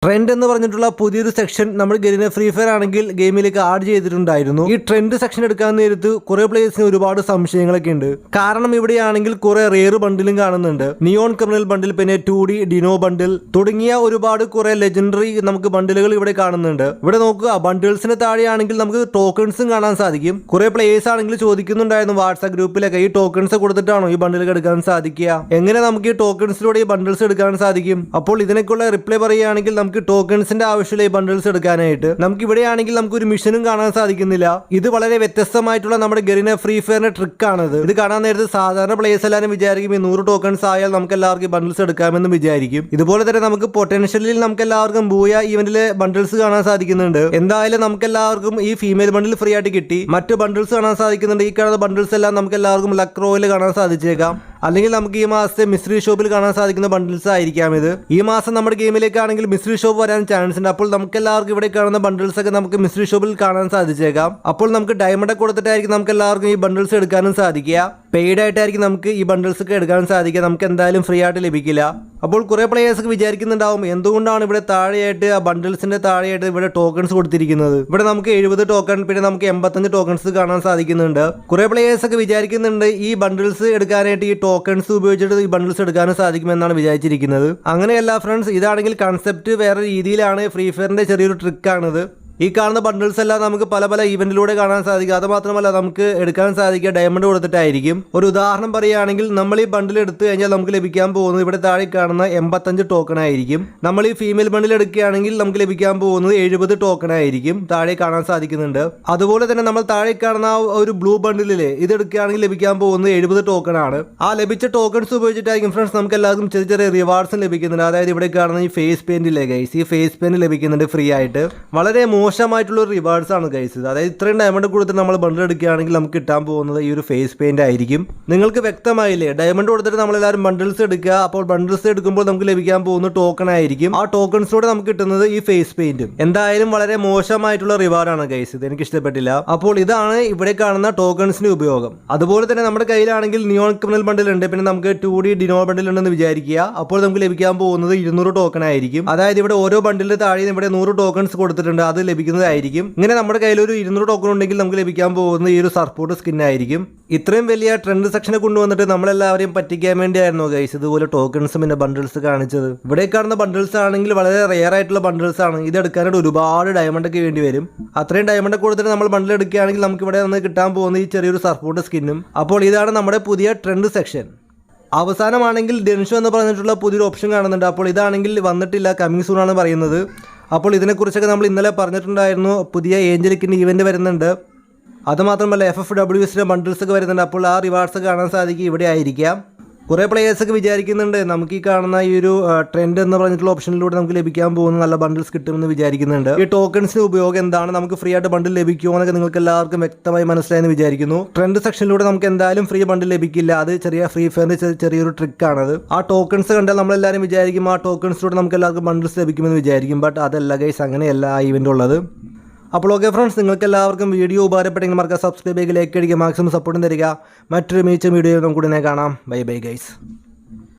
Trend എന്ന് പറഞ്ഞിട്ടുള്ള പുതിയൊരു സെക്ഷൻ നമ്മൾ ഗെയിമിനെ ഫ്രീ ഫയർ ആണെങ്കിൽ ഗെയിമിലേക്ക് ആഡ് ചെയ്തിട്ടുണ്ടായിരുന്നു. ഈ ട്രെൻഡ് സെക്ഷൻ എടുക്കാൻ നേരത്ത് കുറെ പ്ലേയേഴ്സിന് ഒരുപാട് സംശയങ്ങളൊക്കെ ഉണ്ട്. കാരണം ഇവിടെയാണെങ്കിൽ കുറെ റെയർ ബണ്ടിലും കാണുന്നുണ്ട്. നിയോൺ ക്രിമിനൽ ബണ്ടിൽ, പിന്നെ 2D ഡിനോ ബണ്ടിൽ തുടങ്ങിയ ഒരുപാട് കുറെ ലെജൻഡറി നമുക്ക് ബണ്ടിലുകൾ ഇവിടെ കാണുന്നുണ്ട്. ഇവിടെ നോക്കുക, ബണ്ടിൽസിന് താഴെയാണെങ്കിൽ നമുക്ക് ടോക്കൺസും കാണാൻ സാധിക്കും. കുറെ പ്ലേയേഴ്സ് ആണെങ്കിൽ ചോദിക്കുന്നുണ്ടായിരുന്നു വാട്സ്ആപ്പ് ഗ്രൂപ്പിലൊക്കെ, ഈ ടോക്കൺസ് കൊടുത്തിട്ടാണോ ഈ ബണ്ടിലുകൾ എടുക്കാൻ സാധിക്കുക, എങ്ങനെ നമുക്ക് ഈ ടോക്കൺസിലൂടെ ഈ ബണ്ടിൽസ് എടുക്കാൻ സാധിക്കും? അപ്പോൾ ഇതിനൊക്കെയുള്ള റിപ്ലൈ പറയുകയാണെങ്കിൽ നമുക്ക് ടോക്കൺസിന്റെ ആവശ്യമില്ല ഈ ബണ്ടിൽസ് എടുക്കാനായിട്ട്. നമുക്ക് ഇവിടെയാണെങ്കിൽ നമുക്ക് ഒരു മിഷനും കാണാൻ സാധിക്കുന്നില്ല. ഇത് വളരെ വ്യത്യസ്തമായിട്ടുള്ള നമ്മുടെ ഗെറിന ഫ്രീ ഫയറിന്റെ ട്രിക്ക് ആണിത്. ഇത് കാണാൻ നേരത്ത് സാധാരണ പ്ലേയേഴ്സ് എല്ലാവരും വിചാരിക്കും ഈ 100 ടോക്കൺസ് ആയാൽ നമുക്ക് എല്ലാവർക്കും ബണ്ടിൽസ് എടുക്കാമെന്ന് വിചാരിക്കും. ഇതുപോലെ തന്നെ നമുക്ക് പൊട്ടൻഷ്യലിൽ നമുക്ക് എല്ലാവർക്കും ബൂയ ഈവന്റിലെ ബണ്ടിൽസ് കാണാൻ സാധിക്കുന്നുണ്ട്. എന്തായാലും നമുക്ക് എല്ലാവർക്കും ഈ ഫീമെയിൽ ബണ്ടിൽ ഫ്രീ ആയിട്ട് കിട്ടി. മറ്റു ബണ്ടിൽസ് കാണാൻ സാധിക്കുന്നുണ്ട്. ഈ കാണുന്ന ബണ്ടിൽസ് എല്ലാം നമുക്ക് എല്ലാവർക്കും ലക്ക് റോയിൽ കാണാൻ സാധിച്ചേക്കാം. അല്ലെങ്കിൽ നമുക്ക് ഈ മാസത്തെ മിസ്റ്ററി ഷോപ്പിൽ കാണാൻ സാധിക്കുന്ന ബണ്ടിൽസ് ആയിരിക്കാം ഇത്. ഈ മാസം നമ്മുടെ ഗെയിമിലേക്കാണെങ്കിൽ മിസ്റ്ററി ഷോപ്പ് വരാൻ ചാൻസ് ഉണ്ട്. അപ്പോൾ നമുക്ക് എല്ലാവർക്കും ഇവിടെ കാണുന്ന ബണ്ടിൽസ് ഒക്കെ നമുക്ക് മിസ്റ്ററി ഷോപ്പിൽ കാണാൻ സാധിച്ചേക്കാം. അപ്പോൾ നമുക്ക് ഡയമണ്ട് കൊടുത്തിട്ടായിരിക്കും നമുക്ക് എല്ലാവർക്കും ഈ ബണ്ടിൽസ് എടുക്കാനും സാധിക്കുക. പെയ്ഡ് ആയിട്ടായിരിക്കും നമുക്ക് ഈ ബണ്ടിൽസ് ഒക്കെ എടുക്കാൻ സാധിക്കുക. നമുക്ക് എന്തായാലും ഫ്രീ ആയിട്ട് ലഭിക്കില്ല. അപ്പോൾ കുറെ പ്ലേയേഴ്സ് ഒക്കെ വിചാരിക്കുന്നുണ്ടാവും എന്തുകൊണ്ടാണ് ഇവിടെ താഴെയായിട്ട് ആ ബണ്ടിൽസിന്റെ താഴെയായിട്ട് ഇവിടെ ടോക്കൺസ് കൊടുത്തിരിക്കുന്നത്. ഇവിടെ നമുക്ക് 70 ടോക്കൺ, പിന്നെ നമുക്ക് 85 ടോക്കൺസ് കാണാൻ സാധിക്കുന്നുണ്ട്. കുറെ പ്ലേയേഴ്സ് ഒക്കെ വിചാരിക്കുന്നുണ്ട് ഈ ബണ്ടിൽസ് എടുക്കാനായിട്ട് ഈ ടോക്കൺസ് ഉപയോഗിച്ചിട്ട് ഈ ബണ്ടിൽസ് എടുക്കാനും സാധിക്കുമെന്നാണ് വിചാരിച്ചിരിക്കുന്നത്. അങ്ങനെയല്ല ഫ്രണ്ട്സ്, ഇതാണെങ്കിൽ കൺസെപ്റ്റ് വേറെ രീതിയിലാണ്. ഫ്രീ ഫയറിന്റെ ചെറിയൊരു ട്രിക്കാണിത്. ഈ കാണുന്ന ബണ്ടിൽസ് എല്ലാം നമുക്ക് പല പല ഈവന്റിലൂടെ കാണാൻ സാധിക്കും. അത് മാത്രമല്ല നമുക്ക് എടുക്കാൻ സാധിക്കുക ഡയമണ്ട് കൊടുത്തിട്ടായിരിക്കും. ഒരു ഉദാഹരണം പറയുകയാണെങ്കിൽ നമ്മൾ ഈ ബണ്ടിൽ എടുത്തു കഴിഞ്ഞാൽ നമുക്ക് ലഭിക്കാൻ പോകുന്നത് ഇവിടെ താഴെ കാണുന്ന 85 ടോക്കൺ ആയിരിക്കും. നമ്മൾ ഈ ഫീമെയിൽ ബണ്ടിൽ എടുക്കുകയാണെങ്കിൽ നമുക്ക് ലഭിക്കാൻ പോകുന്നത് 70 ടോക്കൺ ആയിരിക്കും. താഴെ കാണാൻ സാധിക്കുന്നുണ്ട്. അതുപോലെ തന്നെ നമ്മൾ താഴെ കാണുന്ന ഒരു ബ്ലൂ ബണ്ടിലിലെ ഇത് എടുക്കുകയാണെങ്കിൽ ലഭിക്കാൻ പോകുന്നത് 70 ടോക്കൺ ആണ്. ആ ലഭിച്ച ടോക്കൺസ് ഉപയോഗിച്ചിട്ടായിരിക്കും ഫ്രണ്ട്സ് നമുക്ക് എല്ലാവർക്കും ചെറിയ ചെറിയ റിവാർഡ്സും ലഭിക്കുന്നുണ്ട്. അതായത് ഇവിടെ കാണുന്ന ഈ ഫേസ് പെയിന്റിലെ ഗൈസ്, ഈ ഫേസ് പെയിന്റ് ലഭിക്കുന്നുണ്ട് ഫ്രീ ആയിട്ട്. വളരെ മോശമായിട്ടുള്ള റിവാർഡ്സ് ആണ് ഗൈസ്. അതായത് ഇത്രയും ഡയമണ്ട് കൊടുത്തിട്ട് നമ്മൾ ബണ്ടിൽ എടുക്കുകയാണെങ്കിൽ നമുക്ക് കിട്ടാൻ പോകുന്നത് ഈ ഒരു ഫേസ് പെയിന്റ് ആയിരിക്കും. നിങ്ങൾക്ക് വ്യക്തമായില്ലേ? ഡയമണ്ട് കൊടുത്തിട്ട് നമ്മളെല്ലാവരും ബണ്ടിൽസ് എടുക്കുക. അപ്പോൾ ബണ്ടിൽസ് എടുക്കുമ്പോൾ നമുക്ക് ലഭിക്കാൻ പോകുന്ന ടോക്കൺ ആയിരിക്കും. ആ ടോക്കൺസിലൂടെ നമുക്ക് കിട്ടുന്നത് ഈ ഫേസ് പെയിന്റും. എന്തായാലും വളരെ മോശമായിട്ടുള്ള റിവാർഡാണ് ഗൈസ്. ഇത് എനിക്ക് ഇഷ്ടപ്പെട്ടില്ല. അപ്പോൾ ഇതാണ് ഇവിടെ കാണുന്ന ടോക്കൺസിന്റെ ഉപയോഗം. അതുപോലെ തന്നെ നമ്മുടെ കയ്യിലാണെങ്കിൽ നിയോൺ ക്രിമിനൽ ബണ്ടിൽ ഉണ്ട്, പിന്നെ നമുക്ക് 2D ഡിനോ ബണ്ടിൽ ഉണ്ടെന്ന് വിചാരിക്കുക. അപ്പോൾ നമുക്ക് ലഭിക്കാൻ പോകുന്നത് 200 ടോക്കൺ ആയിരിക്കും. അതായത് ഇവിടെ ഓരോ ബണ്ടിലിന്റെ താഴെ ഇവിടെ 100 ടോക്കൺസ് കൊടുത്തിട്ടുണ്ട്. അത് ലഭിക്കുന്നതായിരിക്കും. ഇങ്ങനെ നമ്മുടെ കയ്യിൽ ഒരു 200 ടോക്കൺ ഉണ്ടെങ്കിൽ നമുക്ക് ലഭിക്കാൻ പോകുന്നത് ഈ ഒരു സർപ്പോർട്ട് സ്കിൻ ആയിരിക്കും. ഇത്രയും വലിയ ട്രെൻഡ് സെക്ഷനെ കൊണ്ടുവന്നിട്ട് നമ്മളെല്ലാവരെയും പറ്റിക്കാൻ വേണ്ടിയായിരുന്നു ഗൈസ് ഇതുപോലെ ടോക്കൺസും പിന്നെ ബണ്ടിൽസ് കാണിച്ചത്. ഇവിടെ കാണുന്ന ബണ്ടിൽസ് ആണെങ്കിൽ വളരെ റെയർ ആയിട്ടുള്ള ബണ്ടിൽസ് ആണ്. ഇത് എടുക്കാനായിട്ട് ഒരുപാട് ഡയമണ്ട് ഒക്കെ വേണ്ടി വരും. അത്രയും ഡയമണ്ട് കൊടുത്തിട്ട് നമ്മൾ ബണ്ടിൽ എടുക്കുകയാണെങ്കിൽ നമുക്ക് ഇവിടെ നിന്ന് കിട്ടാൻ പോകുന്ന ഈ ചെറിയൊരു സർപ്പോർട്ട് സ്കിന്നും. അപ്പോൾ ഇതാണ് നമ്മുടെ പുതിയ ട്രെൻഡ് സെക്ഷൻ. അവസാനമാണെങ്കിൽ ഡെൻഷോ എന്ന് പറഞ്ഞിട്ടുള്ള പുതിയൊരു ഓപ്ഷൻ കാണുന്നുണ്ട്. അപ്പോൾ ഇതാണെങ്കിൽ വന്നിട്ടില്ല, കമ്മിങ് സൂൺ ആണ് പറയുന്നത്. അപ്പോൾ ഇതിനെക്കുറിച്ചൊക്കെ നമ്മൾ ഇന്നലെ പറഞ്ഞിട്ടുണ്ടായിരുന്നു. പുതിയ ഏഞ്ചലിക്കിൻ്റെ ഈവൻറ്റ് വരുന്നുണ്ട്. അതുമാത്രമല്ല FFWSന്റെ ബണ്ടിൽസ് ഒക്കെ വരുന്നുണ്ട്. അപ്പോൾ ആ റിവാർഡ്സ് കാണാൻ സാധിക്കും ഇവിടെ ആയിരിക്കാം. കുറേ പ്ലേയേഴ്സൊക്കെ വിചാരിക്കുന്നുണ്ട് നമുക്ക് ഈ കാണുന്ന ഈ ഒരു ട്രെൻഡ് എന്ന് പറഞ്ഞിട്ടുള്ള ഓപ്ഷനിലൂടെ നമുക്ക് ലഭിക്കാൻ പോകുന്ന നല്ല ബണ്ടിൽസ് കിട്ടുമെന്ന് വിചാരിക്കുന്നുണ്ട്. ഈ ടോക്കൺസിന്റെ ഉപയോഗം എന്താണ്, നമുക്ക് ഫ്രീ ആയിട്ട് ബണ്ടിൽ ലഭിക്കുമോ എന്നൊക്കെ നിങ്ങൾക്ക് എല്ലാവർക്കും വ്യക്തമായി മനസ്സിലായെന്ന് വിചാരിക്കുന്നു. ട്രെൻഡ് സെക്ഷനിലൂടെ നമുക്ക് എന്തായാലും ഫ്രീ ബണ്ടിൽ ലഭിക്കില്ല. അത് ഫ്രീ ഫയറിന്റെ ചെറിയൊരു ട്രിക്കാണത്. ആ ടോക്കൺസ് കണ്ടാൽ നമ്മളെല്ലാവരും വിചാരിക്കും ആ ടോക്കൺസിലൂടെ നമുക്ക് എല്ലാവർക്കും ബണ്ടിൽസ് ലഭിക്കുമെന്ന് വിചാരിക്കും. ബട്ട് അതല്ല ഗൈസ്, അങ്ങനെയല്ല ആ ഇവന്റ് ഉള്ളത്. അപ്പോൾ ഓക്കെ ഫ്രണ്ട്സ്, നിങ്ങൾക്ക് എല്ലാവർക്കും വീഡിയോ ഉപകാരപ്പെട്ടെങ്കിൽ മറക്കുക സബ്സ്ക്രൈബ് ചെയ്യുക, ലൈക്ക് അടിക്കുക, മാക്സിമം സപ്പോർട്ടും തരിക. മറ്റൊരു മികച്ച വീഡിയോ നമുക്ക് ഉടനെ കാണാം. Bye bye guys.